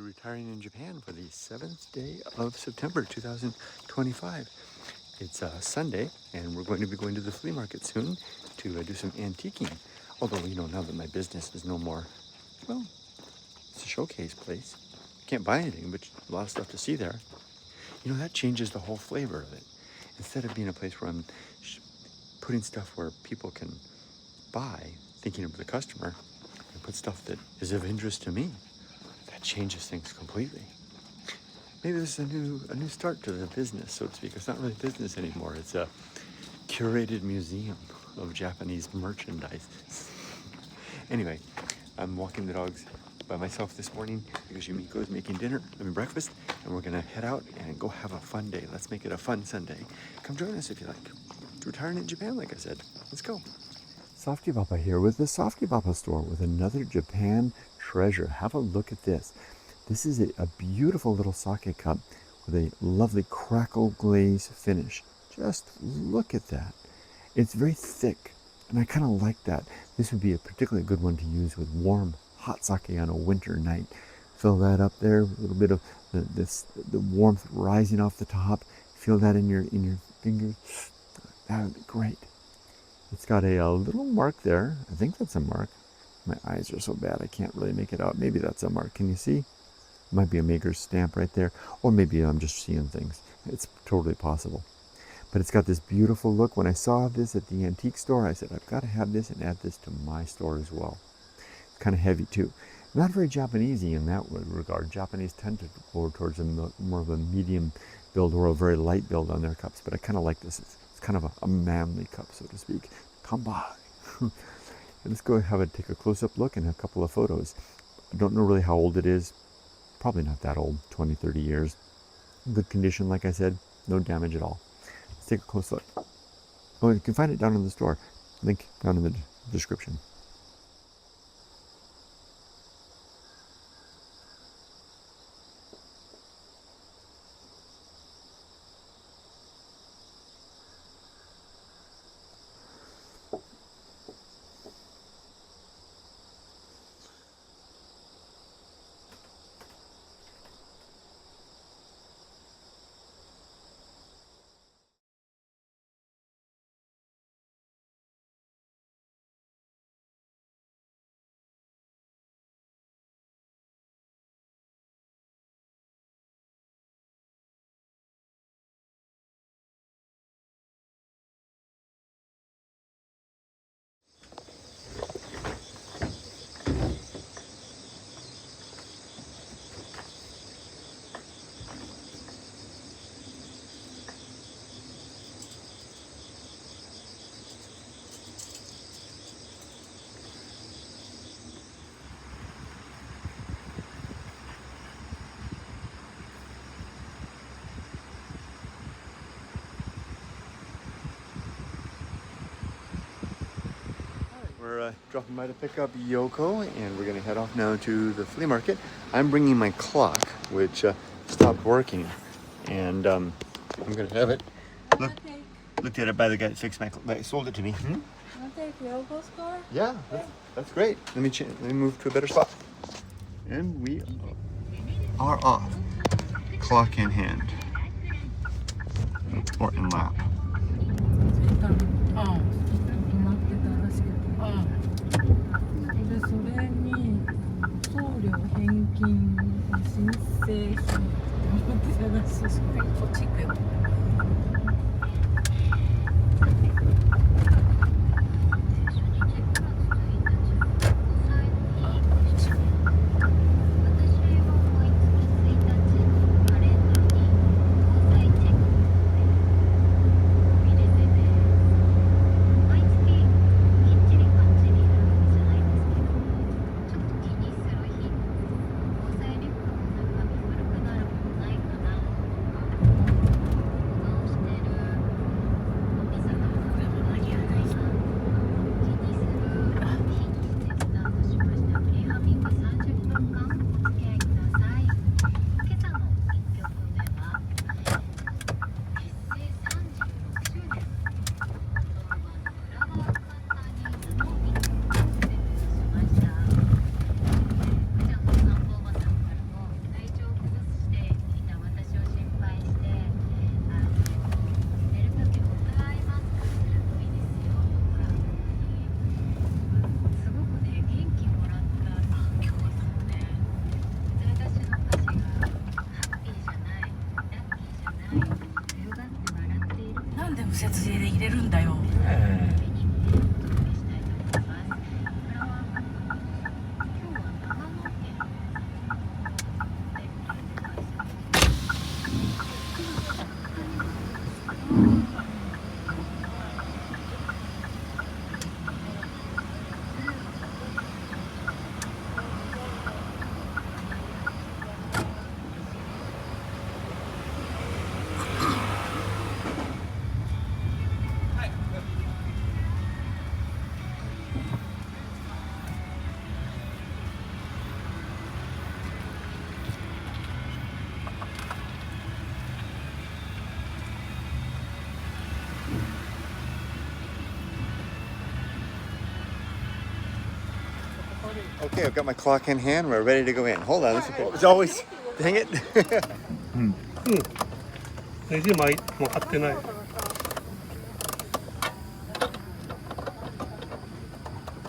retiring in Japan for the 7th day of September 2025. It's Sunday, and we're going to be going to the flea market soon to do some antiquing. Although, now that my business is no more, well, it's a showcase place. Can't buy anything, but a lot of stuff to see there. That changes the whole flavor of it. Instead of being a place where I'm putting stuff where people can buy, thinking of the customer, and put stuff that is of interest to me, that changes things completely. Maybe this is a new start to the business, so to speak. It's not really business anymore. It's a curated museum of Japanese merchandise. Anyway, I'm walking the dogs by myself this morning because Yumiko is making breakfast, and we're gonna head out and go have a fun day. Let's make it a fun Sunday. Come join us if you like. It's retiring in Japan, like I said. Let's go. Softypapa here with the Softypapa store with another Japan treasure. Have a look at this. This is a beautiful little sake cup with a lovely crackle glaze finish. Just look at that. It's very thick, and I kind of like that. This would be a particularly good one to use with warm, hot sake on a winter night. Fill that up there, a little bit of the warmth rising off the top. Feel that in your fingers. That would be great. It's got a little mark there. I think that's a mark. My eyes are so bad I can't really make it out. Maybe that's a mark. Can you see? Might be a maker's stamp right there, or maybe I'm just seeing things. It's totally possible. But it's got this beautiful look. When I saw this at the antique store, I said, I've got to have this and add this to my store as well. It's kind of heavy too. Not very Japanesey in that regard. Japanese tend to go towards more of a medium build or a very light build on their cups, but I kind of like this. It's kind of a manly cup, so to speak. Come by. Let's go take a close-up look and a couple of photos. I don't know really how old it is. Probably not that old, 20, 30 years. Good condition, like I said, no damage at all. Let's take a close look. Oh, you can find it down in the store. Link down in the description. We're dropping by to pick up Yoko, and we're going to head off now to the flea market. I'm bringing my clock, which stopped working, and I'm going to have it. Looked at it by the guy that fixed sold it to me. You want to take Yoko's car? Yeah, that's great. Let me move to a better spot. And we are off. Clock in hand. Or in lap. 節税で入れるんだよ。Okay, I've got my clock in hand. We're ready to go in. Hold on, it's always, dang it. ネジも買ってない。こ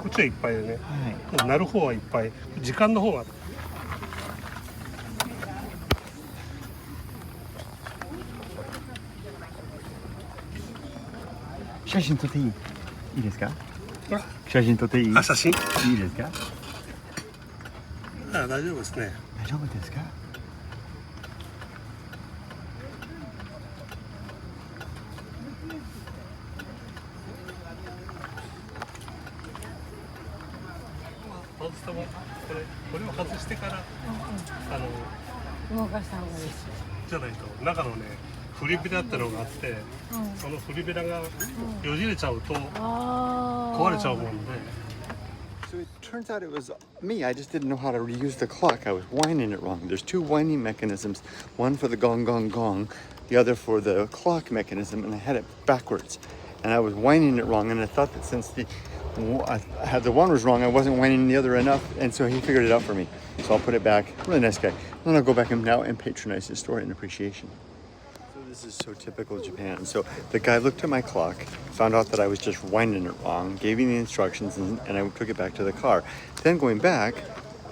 っちはいっぱいでね。なる方はいっぱい。時間の方は。写真撮っていい？いいですか？写真撮っていい？あ、写真？いいですか？あ、大丈夫ですね。大丈夫ですか？外したもこれを外してから動かした方がいい。じゃないと中のねフリベラってのがあって、そのフリベラがよじれちゃうと壊れちゃうもんで。So it turns out it was me. I just didn't know how to reuse the clock. I was winding it wrong. There's two winding mechanisms, one for the gong gong gong, the other for the clock mechanism, and I had it backwards. And I was winding it wrong, and I thought that since the one was wrong, I wasn't winding the other enough, and so he figured it out for me. So I'll put it back. Really nice guy. And I'll go back now and patronize his store in appreciation. So this is so typical Japan. So the guy looked at my clock, found out that I was just winding it wrong, gave me the instructions, and I took it back to the car. Then going back,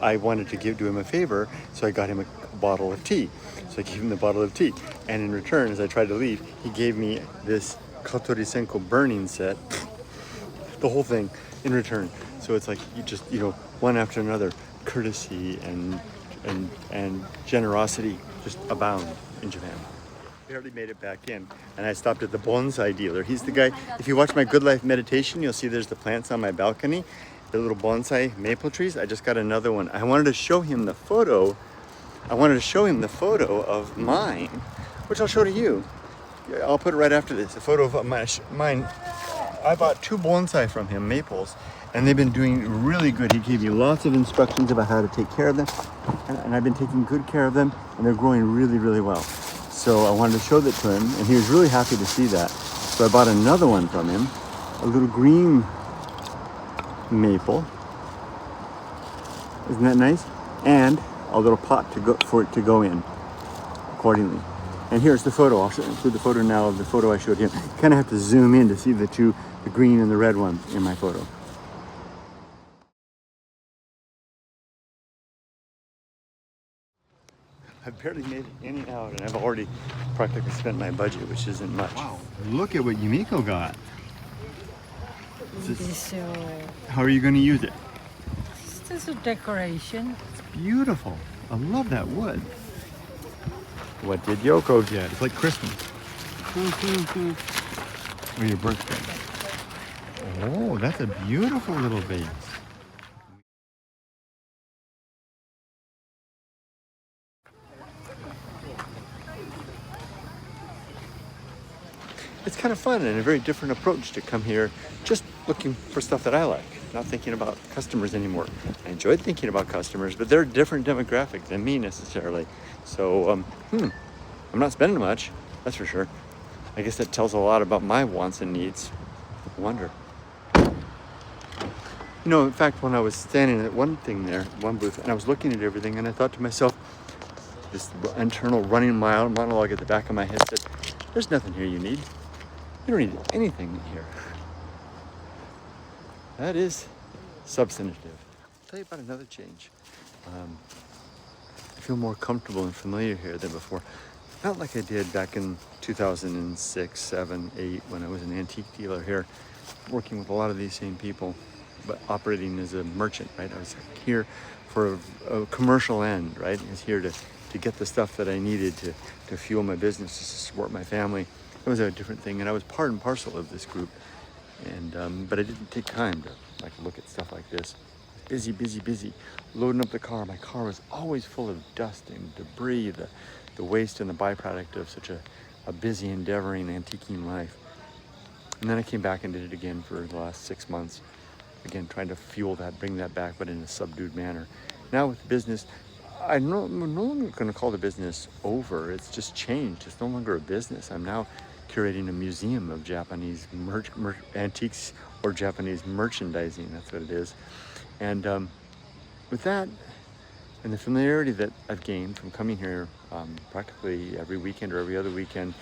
I wanted to do him a favor, so I got him a bottle of tea. So I gave him the bottle of tea, and in return, as I tried to leave, he gave me this Katori Senko burning set, the whole thing in return. So it's like one after another, courtesy and generosity just abound in Japan. Barely made it back in, and I stopped at the bonsai dealer. He's the guy. If you watch my Good Life meditation, you'll see there's the plants on my balcony, the little bonsai maple trees. I just got another one. I wanted to show him the photo. Of mine, which I'll show to you. I'll put it right after this. A photo of mine. I bought 2 bonsai from him, maples, and they've been doing really good. He gave me lots of instructions about how to take care of them, and I've been taking good care of them, and they're growing really, really well. So I wanted to show that to him, and he was really happy to see that. So I bought another one from him, a little green maple. Isn't that nice? And a little pot for it to go in accordingly. And here's the photo. I'll include the photo now of the photo I showed him. You kind of have to zoom in to see the green and the red one in my photo. I've barely made any out, and I've already practically spent my budget, which isn't much. Wow, look at what Yumiko got. How are you going to use it? It's just a decoration. It's beautiful. I love that wood. What did Yoko get? It's like Christmas. Or your birthday. Oh, that's a beautiful little vase. It's kind of fun and a very different approach to come here just looking for stuff that I like, not thinking about customers anymore. I enjoyed thinking about customers, but they're a different demographic than me necessarily. So, I'm not spending much, that's for sure. I guess that tells a lot about my wants and needs. I wonder. In fact, when I was standing at one booth, and I was looking at everything, and I thought to myself, this internal running monologue at the back of my head said, there's nothing here you need. You don't need anything here. That is substantive. I'll tell you about another change. I feel more comfortable and familiar here than before. Not like I did back in 2006, 7, 8 when I was an antique dealer here, working with a lot of these same people, but operating as a merchant, right? I was here for a commercial end, right? I was here to get the stuff that I needed to fuel my business, to support my family. It was a different thing, and I was part and parcel of this group. And but I didn't take time to like look at stuff like this. Busy, busy, busy. Loading up the car. My car was always full of dust and debris, the waste and the byproduct of such a busy, endeavoring, antiquing life. And then I came back and did it again for the last 6 months. Again, trying to fuel that, bring that back, but in a subdued manner. Now with business, I'm no longer going to call the business over. It's just changed. It's no longer a business. I'm now curating a museum of Japanese antiques or Japanese merchandising. That's what it is. And with that, and the familiarity that I've gained from coming here practically every weekend or every other weekend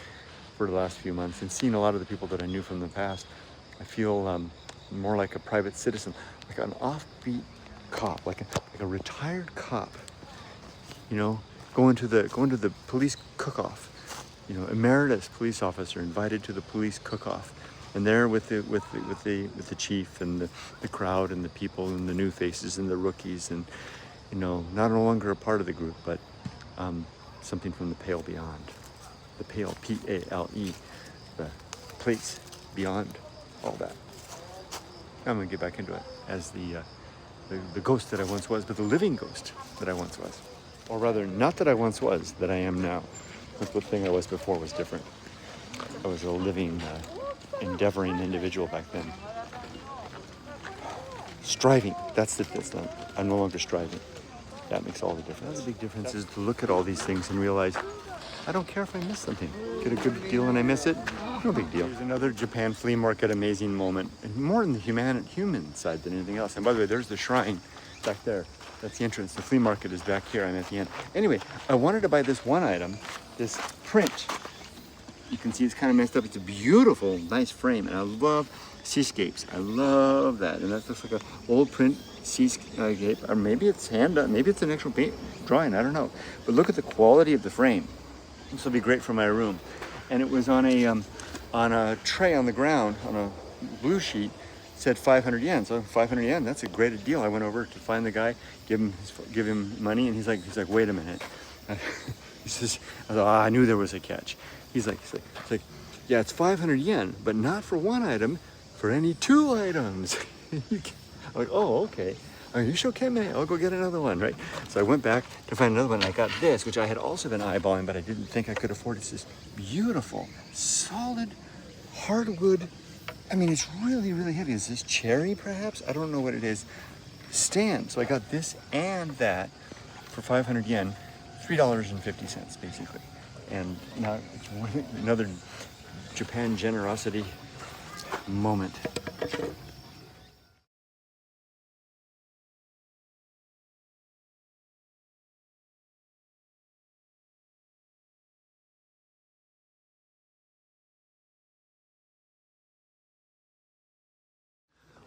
for the last few months, and seeing a lot of the people that I knew from the past, I feel more like a private citizen, like an offbeat cop, like a retired cop. You know, going to the police cook-off. You know, emeritus police officer invited to the police cook-off, and there with the chief and the crowd and the people and the new faces and the rookies, and you know, not no longer a part of the group, but something from the pale beyond, the pale, P-A-L-E, the place beyond all that. I'm gonna get back into it as the ghost that I once was, but the living ghost that I once was. Or rather, not that I once was, that I am now. The thing I was before was different. I was a living, endeavoring individual back then. Striving, that's not, I'm no longer striving. That makes all the difference. The big difference is to look at all these things and realize, I don't care if I miss something. Get a good deal and I miss it, no big deal. There's another Japan flea market amazing moment, and more in the human side than anything else. And by the way, there's the shrine back there. That's the entrance. The flea market is back here. I'm at the end. Anyway, I wanted to buy this one item, this print. You can see it's kind of messed up. It's a beautiful, nice frame, and I love seascapes. I love that, and that looks like an old print seascape, or maybe it's hand done, maybe it's an actual paint drawing. I don't know. But look at the quality of the frame. This will be great for my room. And it was on a tray on the ground on a blue sheet. Said 500 yen. So 500 yen, that's a great deal. I went over to find the guy, give him money, and he's like, wait a minute. He says, I knew there was a catch. He's like, yeah, it's 500 yen, but not for one item, for any 2 items. I'm like, oh, okay. Are you sure, man? I'll go get another one, right? So I went back to find another one, and I got this, which I had also been eyeballing, but I didn't think I could afford. It's this beautiful, solid, hardwood. I mean, it's really, really heavy. Is this cherry, perhaps? I don't know what it is. Stand. So I got this and that for 500 yen, $3.50, basically. And now it's another Japan generosity moment.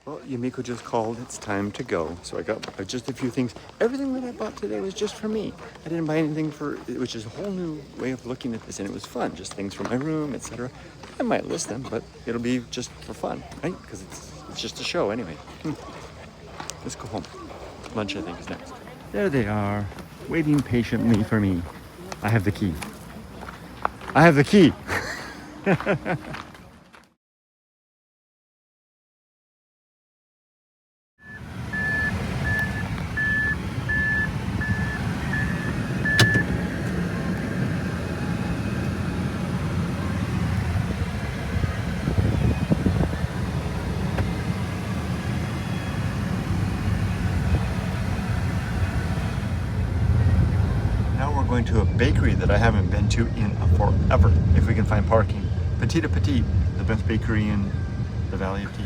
Well, Yumiko just called. It's time to go. So I got just a few things. Everything that I bought today was just for me. I didn't buy anything which is a whole new way of looking at this, and it was fun. Just things for my room, etc. I might list them, but it'll be just for fun, right? Because it's just a show anyway. Let's go home. Lunch, I think, is next. There they are, waiting patiently for me. I have the key. I have the key. Going to a bakery that I haven't been to in forever, if we can find parking. Petit à Petit, the best bakery in the Valley of Tea.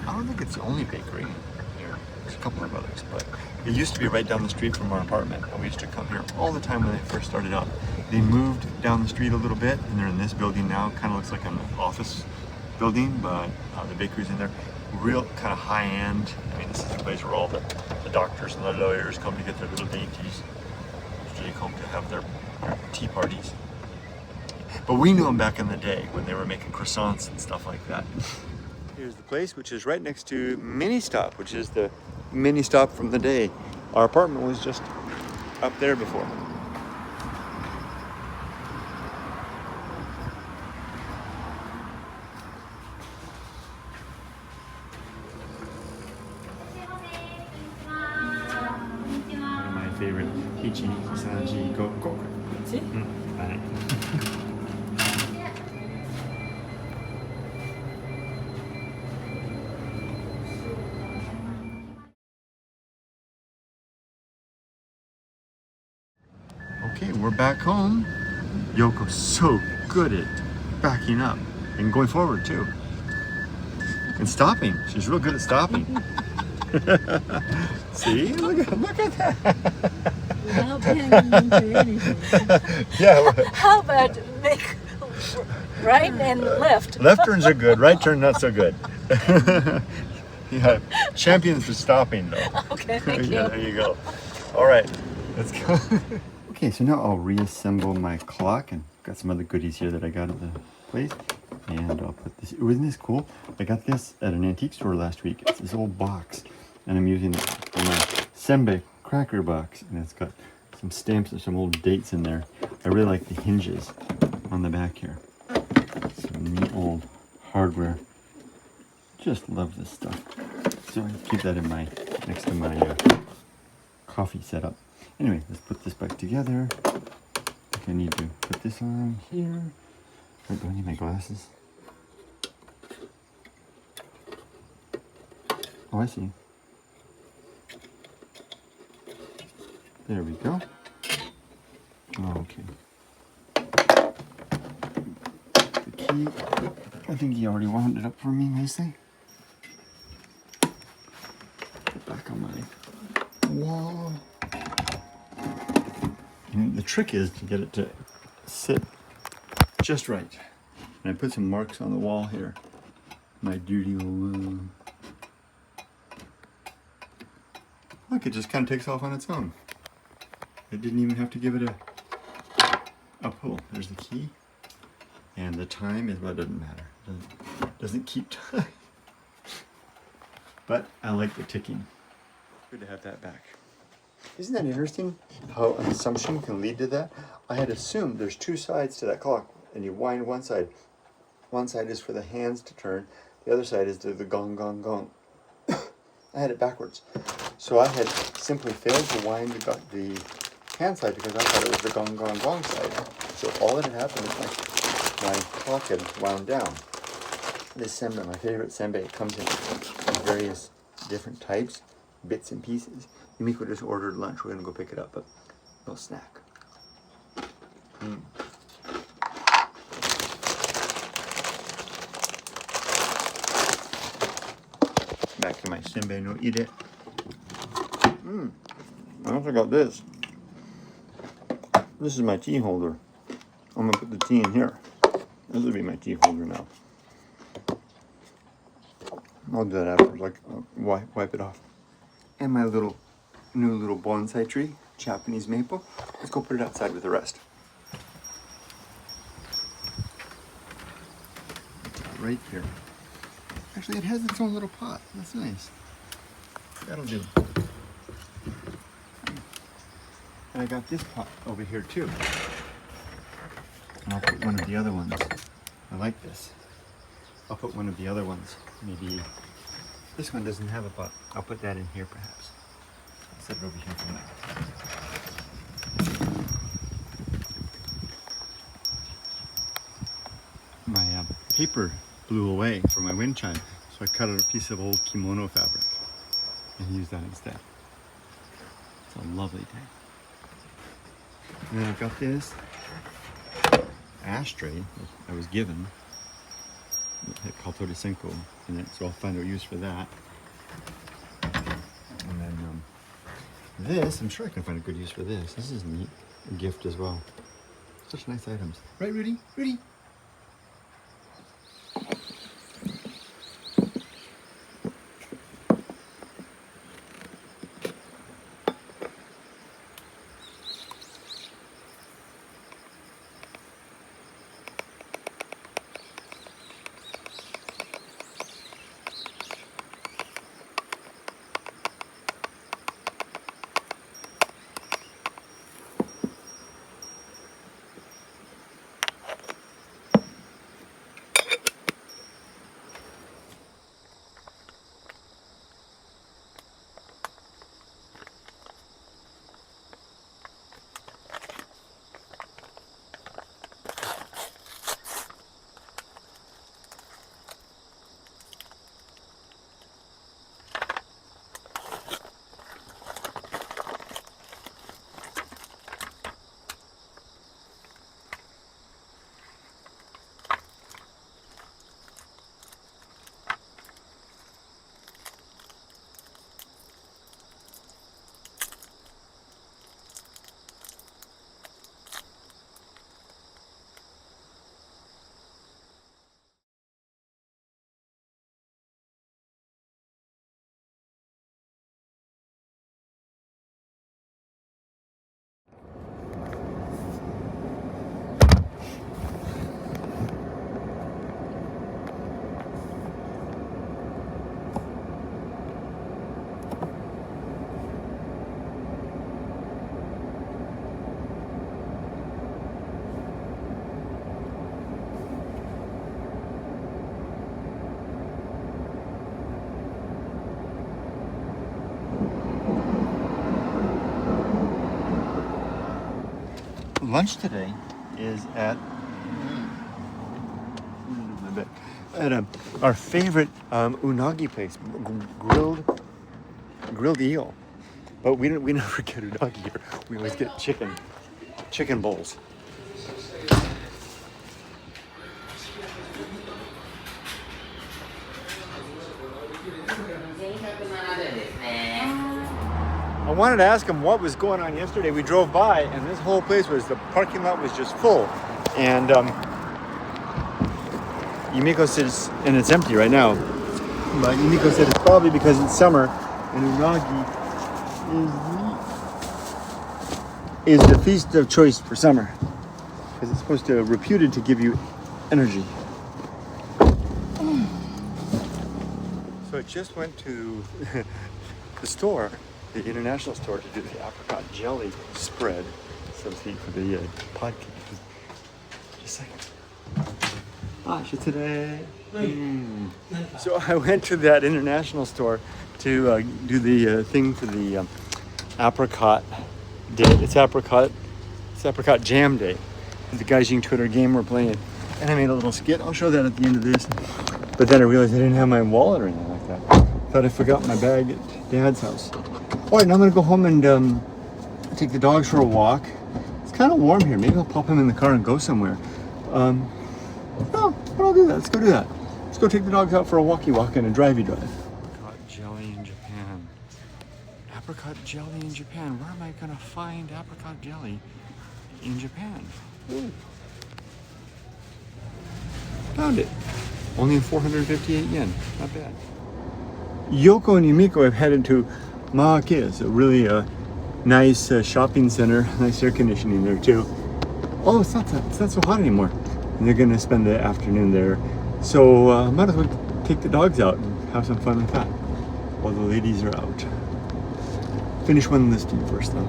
I don't think it's the only bakery here. There's a couple of others, but it used to be right down the street from our apartment, and we used to come here all the time when they first started out. They moved down the street a little bit, and they're in this building now. Kind of looks like an office building, but the bakery's in there. Real kind of high end. I mean, this is the place where all the doctors and the lawyers come to get their little dainties. Usually come to have their tea parties. But we knew them back in the day when they were making croissants and stuff like that. Here's the place, which is right next to Mini Stop, which is the mini stop from the day. Our apartment was just up there before. One of my favorite Ichi, Sanji, Go, Go. See? Okay, we're back home. Yoko's so good at backing up and going forward too. And stopping. She's real good at stopping. See? Look at that. Without paying into anything. Yeah. How about make right and left? Left turns are good, right turn not so good. Yeah, champions for stopping though. Okay, thank you. Yeah, there you go. All right, let's go. Okay, so now I'll reassemble my clock and got some other goodies here that I got at the place. And I'll put this, isn't this cool? I got this at an antique store last week. It's this old box and I'm using it for my senbei cracker box. And it's got some stamps and some old dates in there. I really like the hinges on the back here. Some neat old hardware. Just love this stuff. So I keep that in my, next to my coffee setup. Anyway, let's put this back together. I think I need to put this on here. Wait, do I need my glasses? Oh, I see. There we go. Oh, okay. The key. I think he already wound it up for me nicely. Put back on my wall. And the trick is to get it to sit just right. And I put some marks on the wall here. My dirty old... Look, it just kind of takes off on its own. I didn't even have to give it a pull. There's the key. And the time is, well, it doesn't matter. Doesn't keep time. But I like the ticking. Good to have that back. Isn't that interesting how an assumption can lead to that? I had assumed there's two sides to that clock and you wind one side. One side is for the hands to turn, the other side is to the gong gong gong. I had it backwards. So I had simply failed to wind the hand side because I thought it was the gong gong gong side. So all that had happened is my clock had wound down. This senbei, my favorite senbei, it comes in various different types, bits and pieces. Yumiko just ordered lunch. We're gonna go pick it up, but no snack. Back to my senbei no ire. I also got this. This is my tea holder. I'm gonna put the tea in here. This will be my tea holder now. I'll do that after, like wipe it off. And my new little bonsai tree, Japanese maple. Let's go put it outside with the rest. Right here. Actually, it has its own little pot. That's nice. That'll do. And I got this pot over here too. And I'll put one of the other ones. I like this. I'll put one of the other ones. Maybe this one doesn't have a pot. I'll put that in here perhaps. I'll set it over here for now. My paper blew away for my wind chime, so I cut out a piece of old kimono fabric and used that instead. It's a lovely day. And then I've got this ashtray that I was given. It had Kaltori Senko in it, so I'll find a use for that. And then this, I'm sure I can find a good use for this. This is neat, a gift as well. Such nice items. Right, Rudy? Rudy? lunch today is at our favorite unagi place, grilled eel. But we never get unagi here. We always get chicken bowls. I wanted to ask him what was going on yesterday. We drove by, and this whole place the parking lot was just full. And Yumiko says, and it's empty right now, but Yumiko said it's probably because it's summer, and unagi is the feast of choice for summer, because it's supposed to reputed to give you energy. So I just went to the store, the international store, to do the apricot jelly spread, substitute for the podcast. Just a second. today. So I went to that international store to do the thing for the apricot day. It's apricot jam day. The Gaijin Twitter game we're playing. And I made a little skit. I'll show that at the end of this. But then I realized I didn't have my wallet or anything like that. Thought I forgot my bag at Dad's house. All right, now I'm gonna go home and take the dogs for a walk. It's kind of warm here. Maybe I'll pop them in the car and go somewhere. No, but I'll do that. Let's go do that. Let's go take the dogs out for a walkie walk and a drivey drive. Apricot jelly in Japan. Apricot jelly in Japan. Where am I gonna find apricot jelly in Japan? Ooh. Found it. Only 458 yen. Not bad. Yoko and Yumiko have headed to Maaki's, a really nice shopping center. Nice air conditioning there too. Oh, it's not so hot anymore. And they're gonna spend the afternoon there. So might as well take the dogs out and have some fun with that while the ladies are out. Finish one listing first though.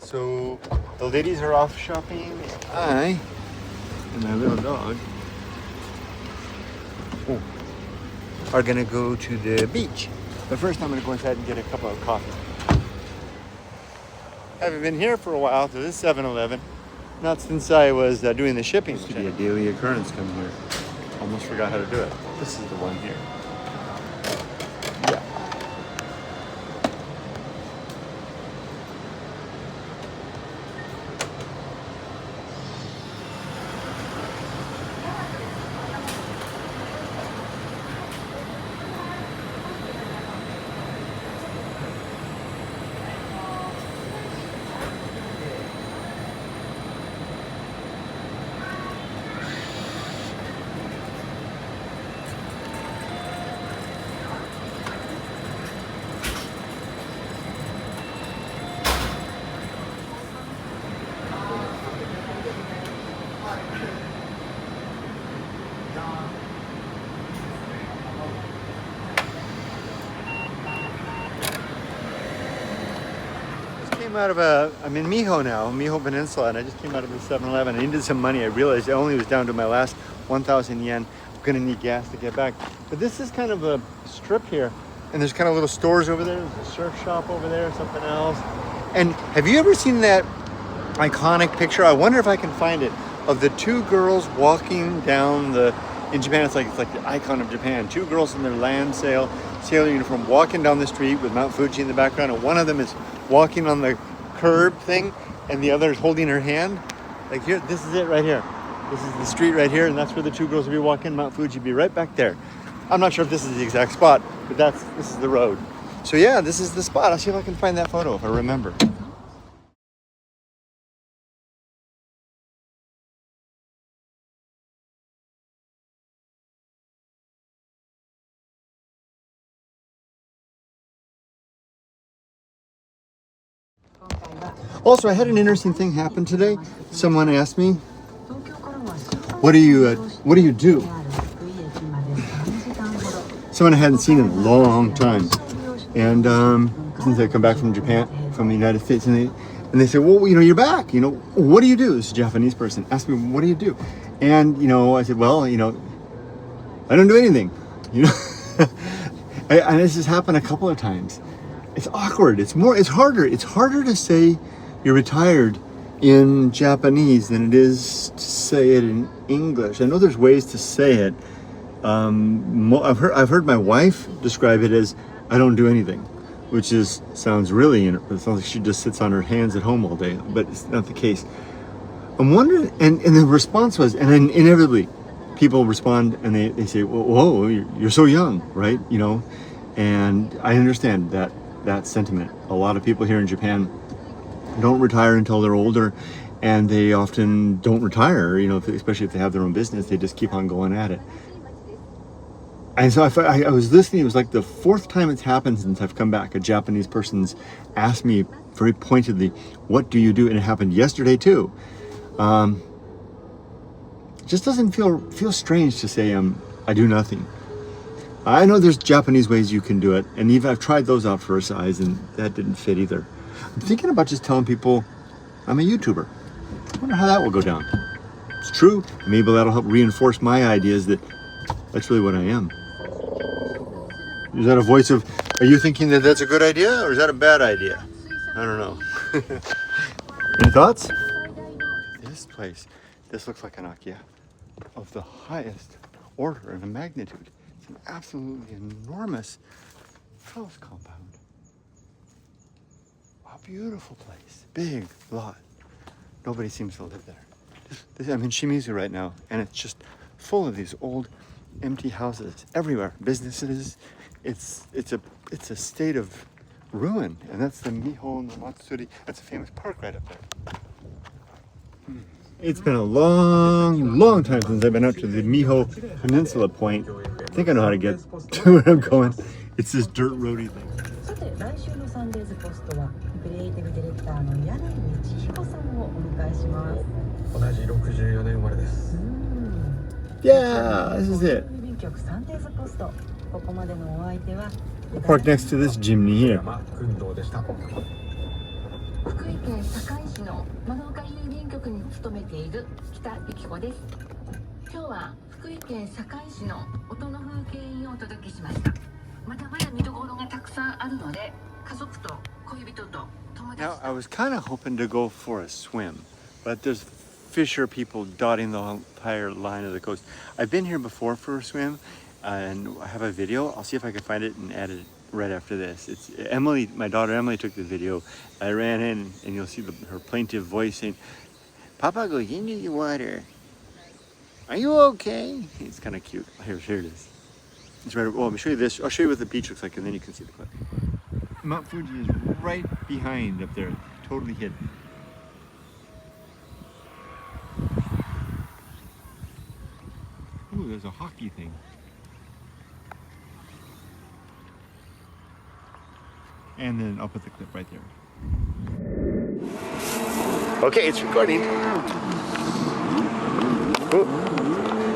So the ladies are off shopping. I and my little dog are gonna go to the beach. But first I'm gonna go inside and get a cup of coffee. Haven't been here for a while to this 7-Eleven. Not since I was doing the shipping. It should be a daily occurrence coming here. Almost forgot how to do it. This is the one here. Yeah. came out of I'm in Miho now, Miho Peninsula, and I just came out of the 7-Eleven. I needed some money. I realized I only was down to my last 1,000 yen. I'm gonna need gas to get back. But this is kind of a strip here, and there's kind of little stores over there. There's a surf shop over there, something else. And have you ever seen that iconic picture? I wonder if I can find it, of the two girls walking down in Japan, it's like the icon of Japan. Two girls in their land sailor uniform walking down the street with Mount Fuji in the background, and one of them is walking on the curb thing, and the other is holding her hand. Like here, this is it right here. This is the street right here, and that's where the two girls will be walking. Mount Fuji will be right back there. I'm not sure if this is the exact spot, but this is the road. So yeah, this is the spot. I'll see if I can find that photo if I remember. Also, I had an interesting thing happen today. Someone asked me, what do you do? Someone I hadn't seen in a long time. And since I come back from Japan, from the United States, and they said, well, you're back, what do you do? This Japanese person asked me, what do you do? And, I said, well, I don't do anything, And this has happened a couple of times. It's awkward. It's harder. It's harder to say you're retired in Japanese than it is to say it in English. I know there's ways to say it. I've heard my wife describe it as I don't do anything, which sounds really, it sounds like she just sits on her hands at home all day, but it's not the case. I'm wondering, and the response was, and then inevitably people respond and they say, whoa, you're so young, right? And I understand that sentiment. A lot of people here in Japan don't retire until they're older, and they often don't retire, especially if they have their own business. They just keep on going at it. And so I was listening. It was like the fourth time it's happened since I've come back. A Japanese person's asked me very pointedly, what do you do? And it happened yesterday too. It just doesn't feel strange to say I do nothing. I know there's Japanese ways you can do it, and even I've tried those out for a size, and that didn't fit either. I'm thinking about just telling people I'm a YouTuber. I wonder how that will go down. It's true. Maybe that'll help reinforce my ideas that that's really what I am. Is that a voice of, are you thinking that that's a good idea, or is that a bad idea? I don't know. Any thoughts? This place, this looks like an Akia of the highest order and magnitude. It's an absolutely enormous house compound. Wow, beautiful place. Big lot. Nobody seems to live there. I'm in Shimizu right now, and it's just full of these old, empty houses everywhere. Businesses. It's a state of ruin, and that's the Miho no Matsuri. That's a famous park right up there. It's been a long time since I've been up to the Miho Peninsula point. I think I know how to get to where I'm going. It's this dirt roady thing. Yeah, this is it. I'll park next to this chimney here. Now, I was kind of hoping to go for a swim, but there's fisher people dotting the entire line of the coast. I've been here before for a swim, and I have a video. I'll see if I can find it and add it right after this. It's Emily, my daughter Emily took the video. I ran in, and you'll see her plaintive voice saying, "Papa goes into the water. Are you okay?" It's kind of cute. Here it is. It's right. Well, let me show you this. I'll show you what the beach looks like, and then you can see the cliff. Mount Fuji is right behind up there, totally hidden. Ooh, there's a hockey thing. And then I'll put the clip right there. Okay, it's recording.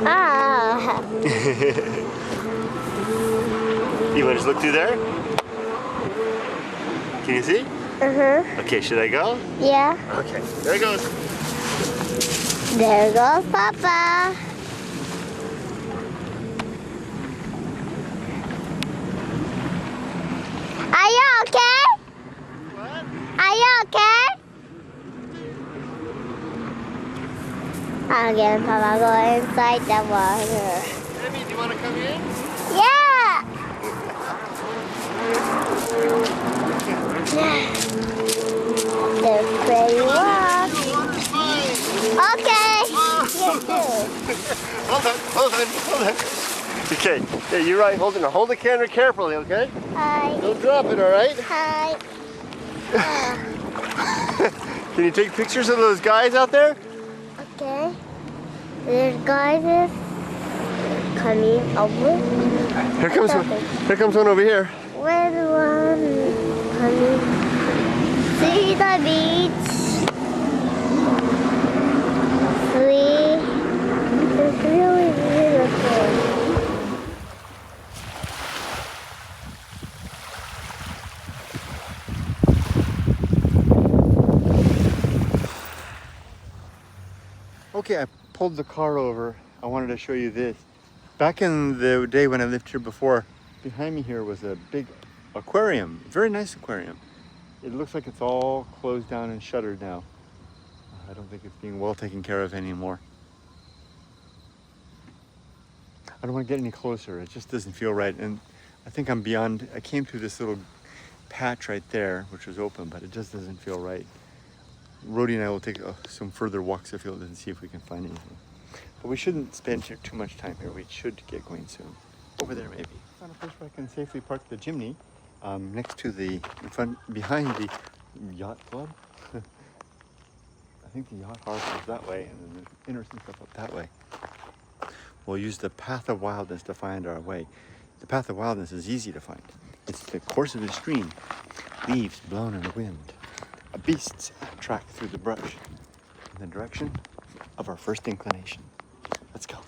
Ah. You want to just look through there? Can you see? Uh-huh. Okay, should I go? Yeah. Okay, there it goes. There goes Papa. Are you okay? What? Are you okay? Again, Papa go inside the water. Amy, do you want to come in? Yeah. There's pretty walk. Okay. Hold on. Okay, hey, you're right. Hold the camera carefully, okay? Hi. Don't drop it, all right? Hi. Can you take pictures of those guys out there? Okay. There's guys coming over. Here comes one over here. Where's one coming? See the beach. Flea. It's really beautiful. Okay, I pulled the car over. I wanted to show you this. Back in the day when I lived here before, behind me here was a big aquarium, very nice aquarium. It looks like it's all closed down and shuttered now. I don't think it's being well taken care of anymore. I don't want to get any closer. It just doesn't feel right. And I think I'm beyond, I came to this little patch right there, which was open, but it just doesn't feel right. Rhodey and I will take some further walks afield and see if we can find anything. But we shouldn't spend too much time here. We should get going soon. Over there, maybe. Found a place where I can safely park the Jimny next to behind the yacht club. I think the yacht harbor is that way, and then the interesting stuff up that way. We'll use the path of wildness to find our way. The path of wildness is easy to find. It's the course of the stream, leaves blown in the wind, a beast's track through the brush, in the direction of our first inclination. Let's go.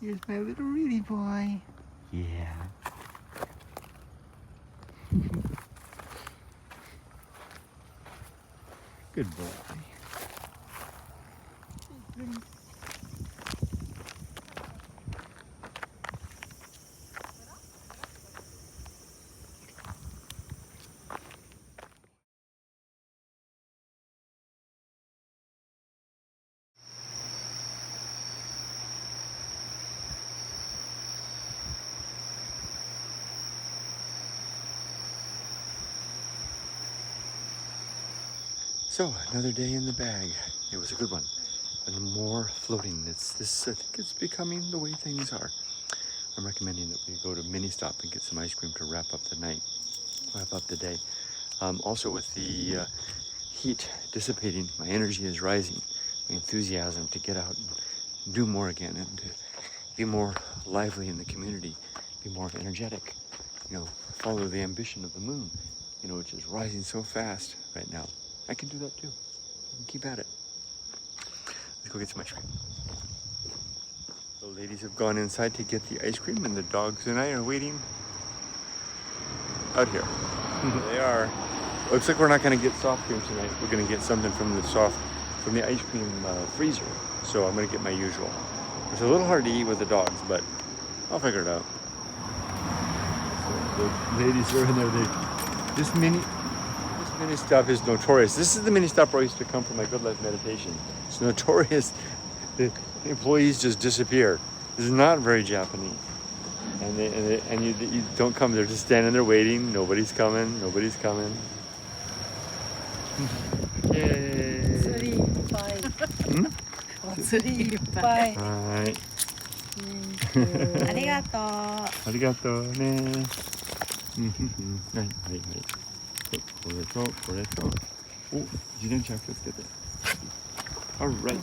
Here's my little Reedy boy. Yeah. Good boy. So, another day in the bag. It was a good one. And more floating. I think it's becoming the way things are. I'm recommending that we go to Mini Stop and get some ice cream to wrap up the night, wrap up the day. Also, with the heat dissipating, my energy is rising. My enthusiasm to get out and do more again and to be more lively in the community, be more energetic, follow the ambition of the moon, which is rising so fast right now. I can do that too. I can keep at it. Let's go get some ice cream. The ladies have gone inside to get the ice cream, and the dogs and I are waiting out here. They are. Looks like we're not going to get soft cream tonight. We're going to get something from the ice cream freezer. So I'm going to get my usual. It's a little hard to eat with the dogs, but I'll figure it out. So the ladies are in there. This mini stop is notorious. This is the mini stop where I used to come for my good life meditation. It's notorious. The employees just disappear. This is not very Japanese. And you don't come. They're just standing there waiting. Nobody's coming. Nobody's coming. Yay. 釣りいっぱい。お釣りいっぱい。はい。ありがとう。ありがとうね。はいはいはい。これとこれと。お、自転車気をつけて。Alright.